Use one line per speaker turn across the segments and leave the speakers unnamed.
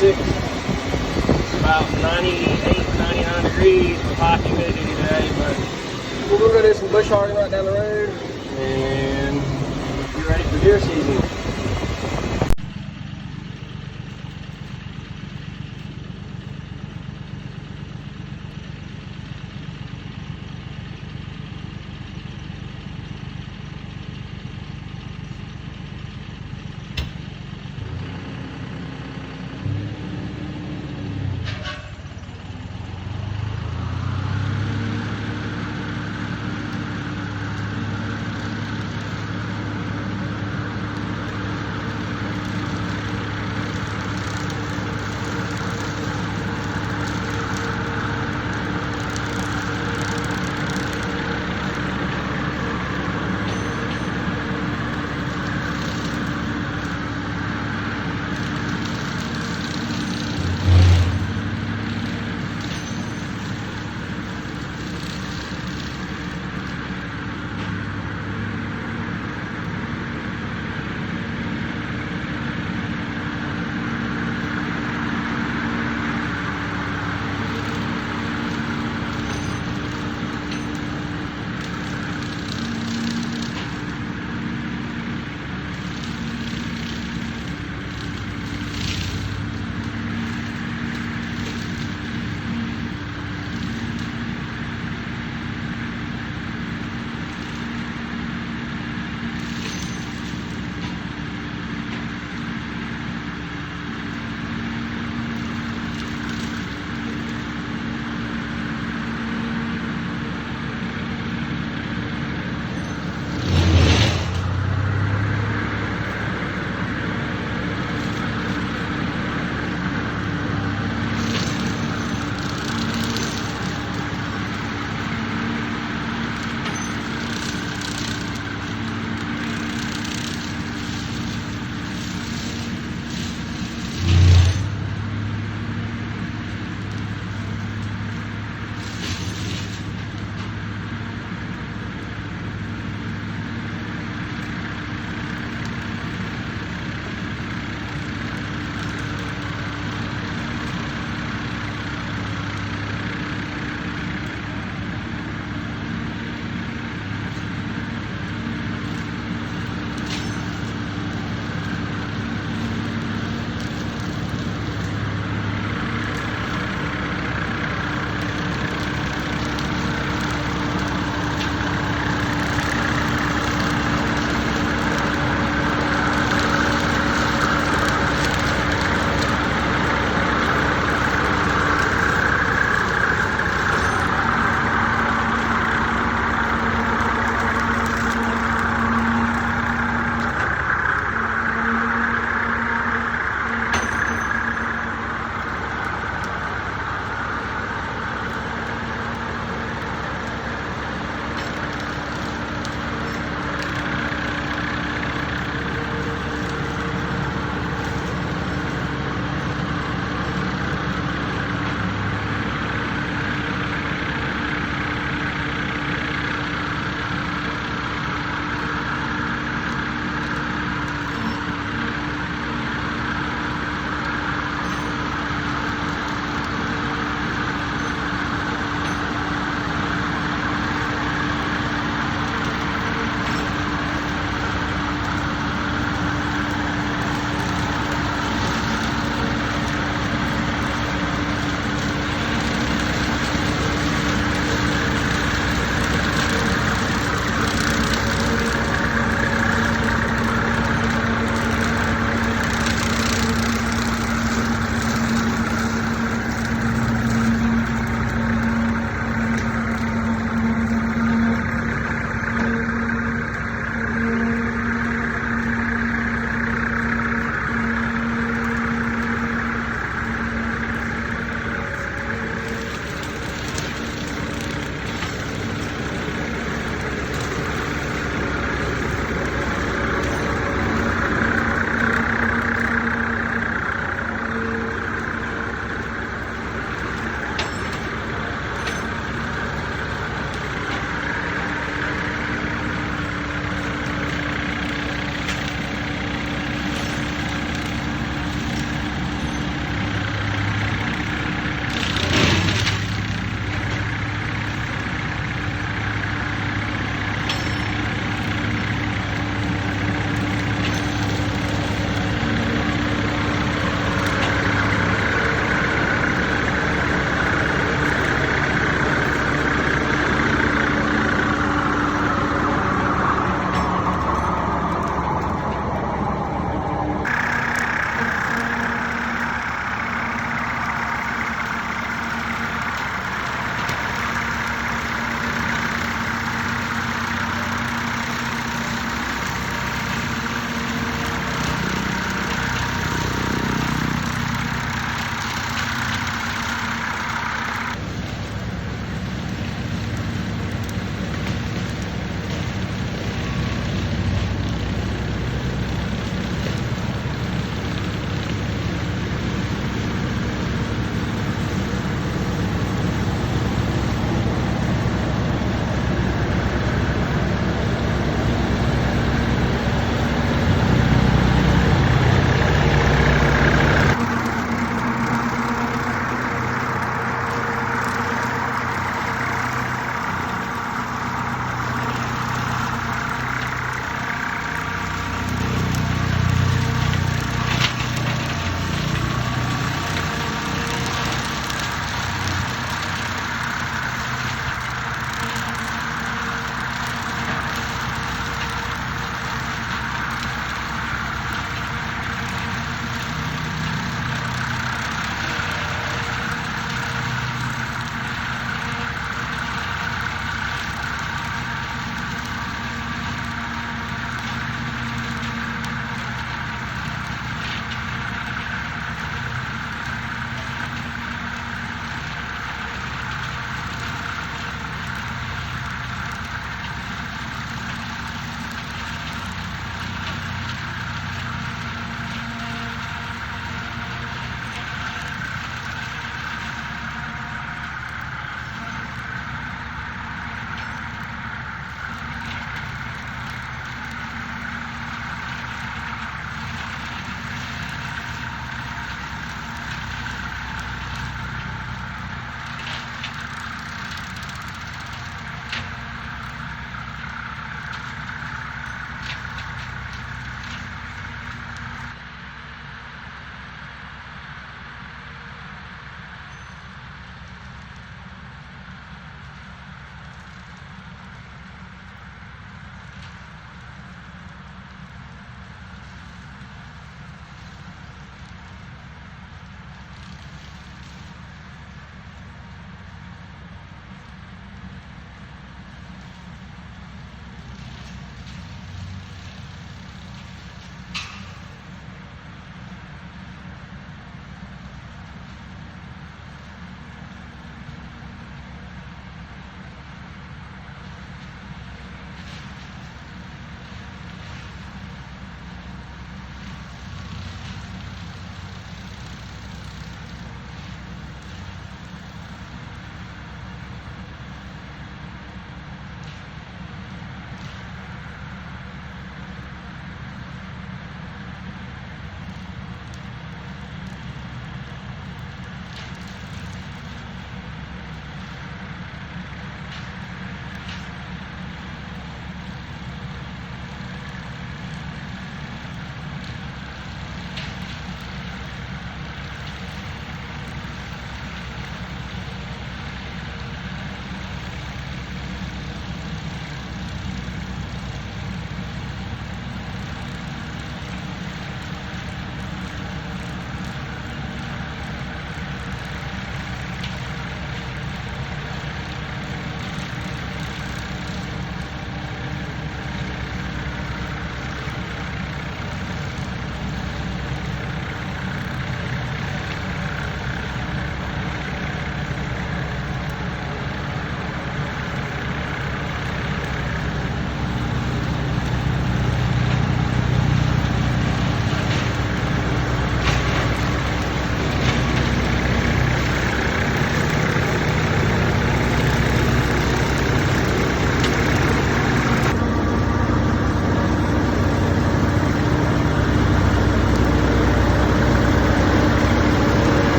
26, about 98, 99 degrees with high humidity today, but we're going to go do some bush hogging right down the road and get ready for deer season.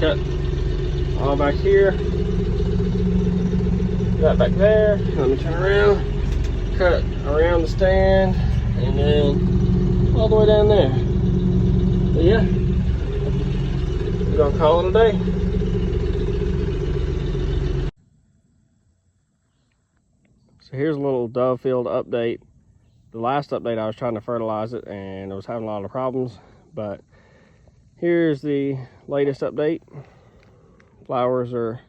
cut all back here. That back there. Let me turn around. Cut around the stand, and then all the way down there. But yeah, we're gonna call it a day. So here's a little dove field update. The last update I was trying to fertilize it and I was having a lot of problems, but here's the latest update. Flowers are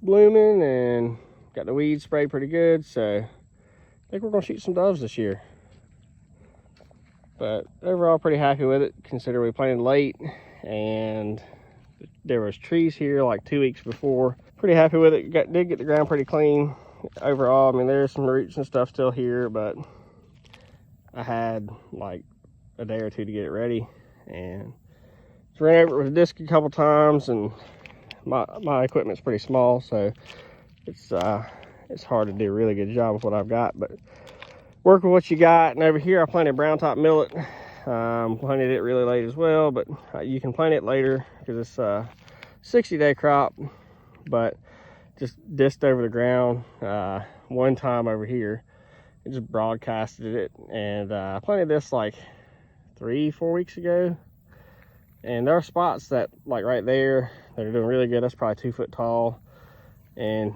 blooming and got the weeds sprayed pretty good, so I think we're gonna shoot some doves this year. But overall pretty happy with it, considering we planted late and there was trees here like 2 weeks before. Pretty happy with it. Did get the ground pretty clean overall. I mean, there's some roots and stuff still here, but I had like a day or two to get it ready, and ran over it with a disc a couple times, and my equipment's pretty small, so it's hard to do a really good job with what I've got, but work with what you got. And over here I planted brown top millet. Planted it really late as well, but you can plant it later because it's a 60-day crop, but just disked over the ground one time over here. It just broadcasted it, and I planted this like 3-4 weeks ago, and there are spots that like right there that are doing really good. That's probably 2 foot tall, and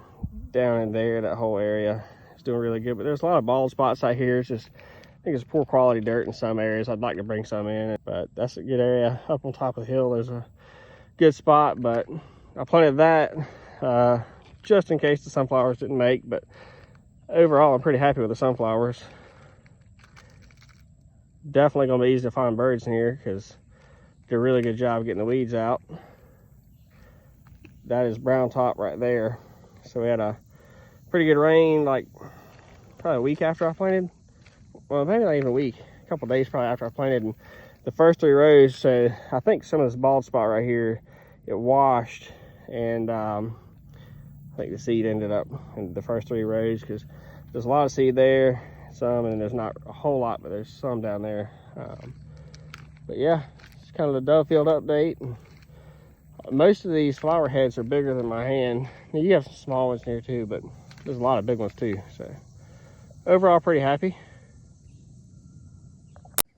down in there, that whole area is doing really good. But there's a lot of bald spots out here. It's just, I think it's poor quality dirt in some areas. I'd like to bring some in, but that's a good area. Up on top of the hill, there's a good spot, but I planted that just in case the sunflowers didn't make. But overall, I'm pretty happy with the sunflowers. Definitely gonna be easy to find birds in here because did a really good job getting the weeds out. That is brown top right there. So we had a pretty good rain, like probably a week after I planted. Well, maybe not even a week, a couple days probably after I planted. And the first 3 rows, so I think some of this bald spot right here, it washed, and I think the seed ended up in the first 3 rows because there's a lot of seed there, some, and there's not a whole lot, but there's some down there. But yeah, it's kind of the dove field update. And most of these flower heads are bigger than my hand. Now, you have some small ones here too, but there's a lot of big ones too. So overall, pretty happy.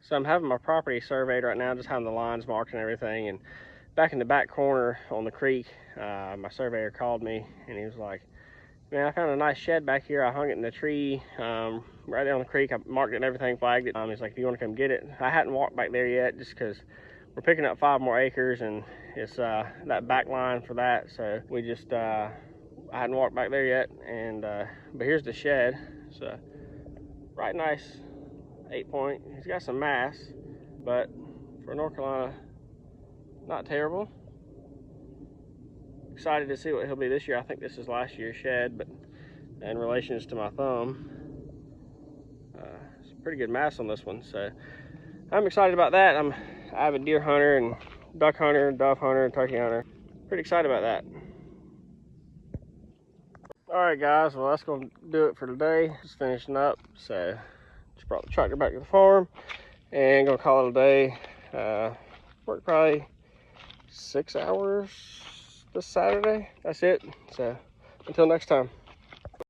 So I'm having my property surveyed right now, just having the lines marked and everything. And back in the back corner on the creek, my surveyor called me and he was like, "Man, I found a nice shed back here. I hung it in the tree right there on the creek. I marked it and everything, flagged it." He's like, "Do you want to come get it?" I hadn't walked back there yet just because we're picking up 5 more acres, and it's that back line for that. So we just, I hadn't walked back there yet. And but here's the shed. So right nice 8-point. He's got some mass, but for North Carolina, not terrible. Excited to see what he'll be this year. I think this is last year's shed, but in relations to my thumb, it's a pretty good mass on this one. So I'm excited about that. I'm an avid deer hunter and duck hunter and dove hunter and turkey hunter. Pretty excited about that. All right, guys, well, that's gonna do it for today. Just finishing up. So just brought the tractor back to the farm and gonna call it a day. Worked probably 6 hours this Saturday. That's it. So until next time.